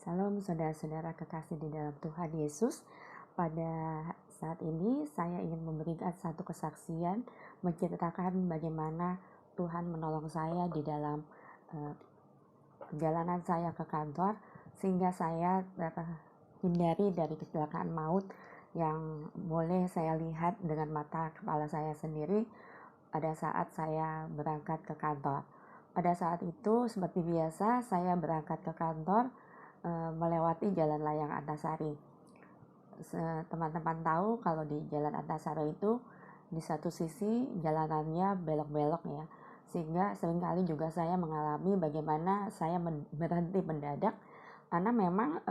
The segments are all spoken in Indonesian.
Salam saudara-saudara kekasih di dalam Tuhan Yesus. Pada saat ini saya ingin memberikan satu kesaksian menceritakan bagaimana Tuhan menolong saya di dalam perjalanan saya ke kantor sehingga saya terhindari dari kecelakaan maut yang boleh saya lihat dengan mata kepala saya sendiri pada saat saya berangkat ke kantor. Pada saat itu seperti biasa saya berangkat ke kantor melewati Jalan Layang Antasari. Teman-teman tahu kalau di Jalan Antasari itu di satu sisi jalanannya belok-belok ya, sehingga seringkali juga saya mengalami bagaimana saya berhenti mendadak karena memang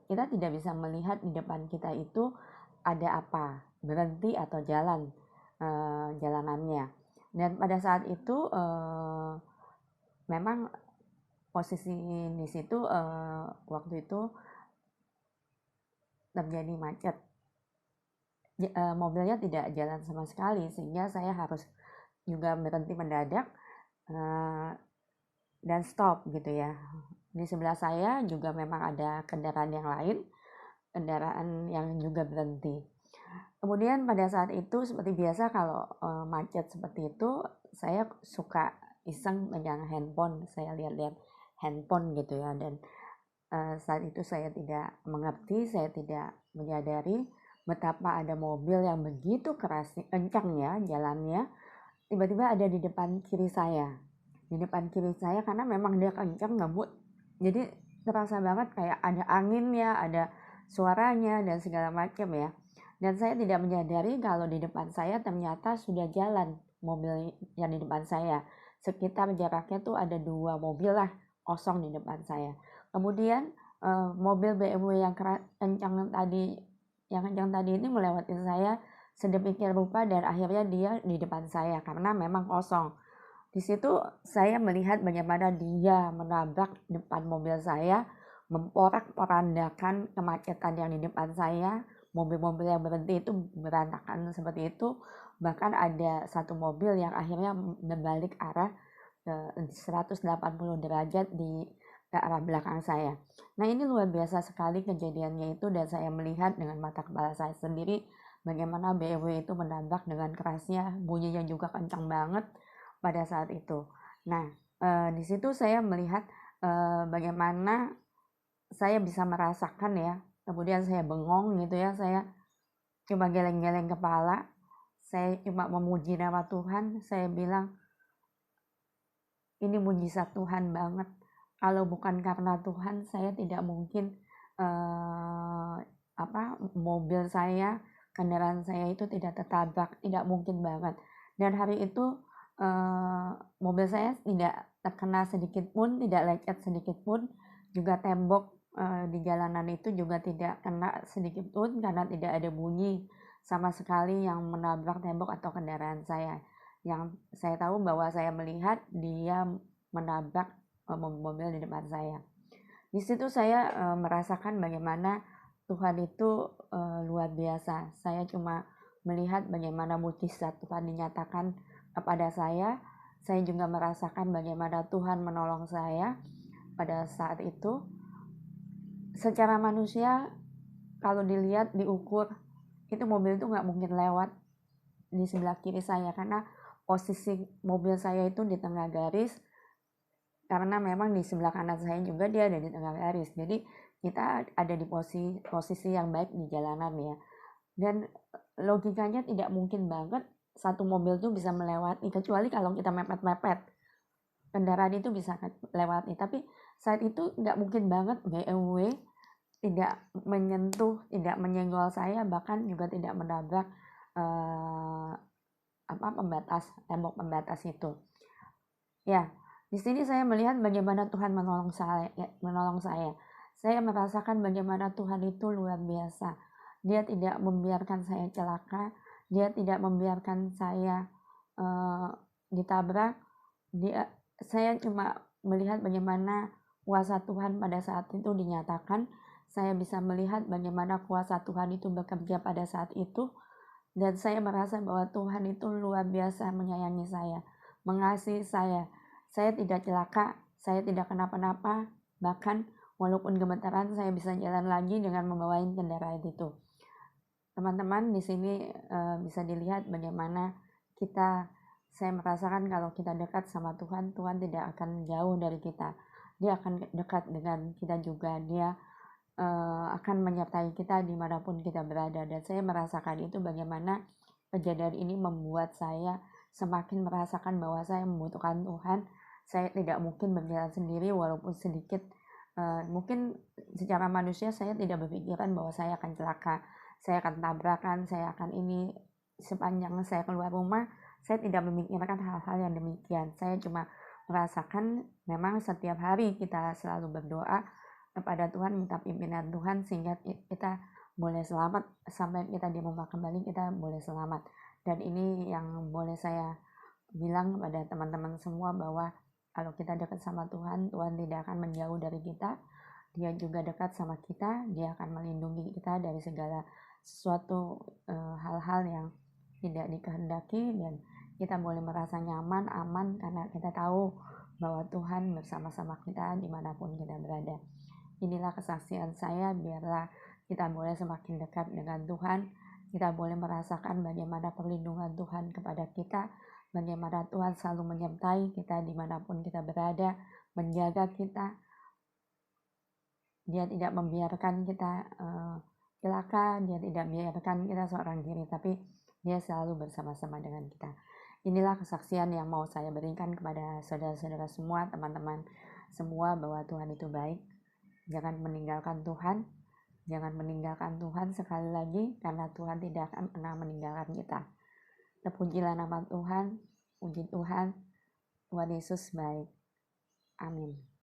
kita tidak bisa melihat di depan kita itu ada apa, berhenti atau jalan jalanannya. Dan pada saat itu memang posisi di situ waktu itu terjadi macet, mobilnya tidak jalan sama sekali sehingga saya harus juga berhenti mendadak dan stop gitu ya. Di sebelah saya juga memang ada kendaraan yang lain, kendaraan yang juga berhenti. Kemudian pada saat itu seperti biasa kalau macet seperti itu saya suka iseng megang handphone, saya lihat-lihat handphone gitu ya, dan saat itu saya tidak mengerti, saya tidak menyadari betapa ada mobil yang begitu keras, kencangnya jalannya, tiba-tiba ada di depan kiri saya, karena memang dia kencang ngebut, jadi terasa banget kayak ada anginnya, ada suaranya dan segala macam ya. Dan saya tidak menyadari kalau di depan saya ternyata sudah jalan mobil yang di depan saya. Sekitar jaraknya tuh ada 2 mobil lah kosong di depan saya. Kemudian mobil BMW yang kencang tadi ini melewati saya sedemikian rupa dan akhirnya dia di depan saya karena memang kosong. Di situ saya melihat bagaimana dia menabrak depan mobil saya, memporak-porandakan kemacetan yang di depan saya. Mobil-mobil yang berhenti itu berantakan seperti itu. Bahkan ada satu mobil yang akhirnya berbalik arah 180 derajat di ke arah belakang saya. Nah, ini luar biasa sekali kejadiannya itu, dan saya melihat dengan mata kepala saya sendiri bagaimana BMW itu menabrak dengan kerasnya, bunyinya juga kencang banget pada saat itu. Nah, di situ saya melihat bagaimana saya bisa merasakan ya, kemudian saya bengong gitu ya, saya cuma geleng-geleng kepala, saya cuma memuji nama Tuhan, saya bilang ini mujizat Tuhan banget. Kalau bukan karena Tuhan, saya tidak mungkin mobil saya, kendaraan saya itu tidak tertabrak, tidak mungkin banget. Dan hari itu mobil saya tidak terkena sedikit pun, tidak lecet sedikit pun, juga tembok di jalanan itu juga tidak kena sedikit pun karena tidak ada bunyi sama sekali yang menabrak tembok atau kendaraan saya. Yang saya tahu bahwa saya melihat dia menabrak mobil di depan saya. Di situ saya merasakan bagaimana Tuhan itu luar biasa. Saya cuma melihat bagaimana mujizat Tuhan dinyatakan kepada saya. Saya juga merasakan bagaimana Tuhan menolong saya pada saat itu. Secara manusia, kalau dilihat, diukur, itu mobil itu nggak mungkin lewat di sebelah kiri saya karena posisi mobil saya itu di tengah garis, karena memang di sebelah kanan saya juga dia ada di tengah garis, jadi kita ada di posisi yang baik di jalanan ya. Dan logikanya tidak mungkin banget satu mobil itu bisa melewati, kecuali kalau kita mepet-mepet kendaraan itu bisa lewati, tapi saat itu nggak mungkin banget BMW tidak menyentuh, tidak menyenggol saya, bahkan juga tidak menabrak tembok pembatas itu. Ya, di sini saya melihat bagaimana Tuhan menolong saya. Saya merasakan bagaimana Tuhan itu luar biasa. Dia tidak membiarkan saya celaka, dia tidak membiarkan saya ditabrak. Saya cuma melihat bagaimana kuasa Tuhan pada saat itu dinyatakan. Saya bisa melihat bagaimana kuasa Tuhan itu bekerja pada saat itu, dan saya merasa bahwa Tuhan itu luar biasa menyayangi saya, mengasihi saya. Saya tidak celaka, saya tidak kenapa-napa, bahkan Walaupun gemetaran, saya bisa jalan lagi dengan membawa kendaraan itu. Teman-teman, di sini bisa dilihat bagaimana saya merasakan kalau kita dekat sama Tuhan, Tuhan tidak akan jauh dari kita. Dia akan dekat dengan kita juga. Dia akan menyertai kita dimanapun kita berada. Dan saya merasakan itu, bagaimana kejadian ini membuat saya semakin merasakan bahwa saya membutuhkan Tuhan. Saya tidak mungkin berjalan sendiri walaupun sedikit. Mungkin secara manusia saya tidak berpikiran bahwa saya akan celaka, saya akan tabrakan, saya akan ini. Sepanjang saya keluar rumah, saya tidak memikirkan hal-hal yang demikian. Saya cuma merasakan memang setiap hari kita selalu berdoa kepada Tuhan, minta pimpinan Tuhan sehingga kita boleh selamat sampai kita di rumah kembali, kita boleh selamat. Dan ini yang boleh saya bilang kepada teman-teman semua, bahwa kalau kita dekat sama Tuhan, Tuhan tidak akan menjauh dari kita. Dia juga dekat sama kita, dia akan melindungi kita dari segala sesuatu hal-hal yang tidak dikehendaki, dan kita boleh merasa nyaman, aman, karena kita tahu bahwa Tuhan bersama-sama kita dimanapun kita berada. Inilah kesaksian saya, biarlah kita boleh semakin dekat dengan Tuhan, kita boleh merasakan bagaimana perlindungan Tuhan kepada kita, bagaimana Tuhan selalu menyertai kita dimanapun kita berada, menjaga kita. Dia tidak membiarkan kita celaka, dia tidak membiarkan kita seorang diri, tapi dia selalu bersama-sama dengan kita. Inilah kesaksian yang mau saya berikan kepada saudara-saudara semua, teman-teman semua, bahwa Tuhan itu baik. Jangan meninggalkan Tuhan, jangan meninggalkan Tuhan sekali lagi, karena Tuhan tidak akan pernah meninggalkan kita. Terpujilah nama Tuhan, puji Tuhan, Tuhan Yesus baik. Amin.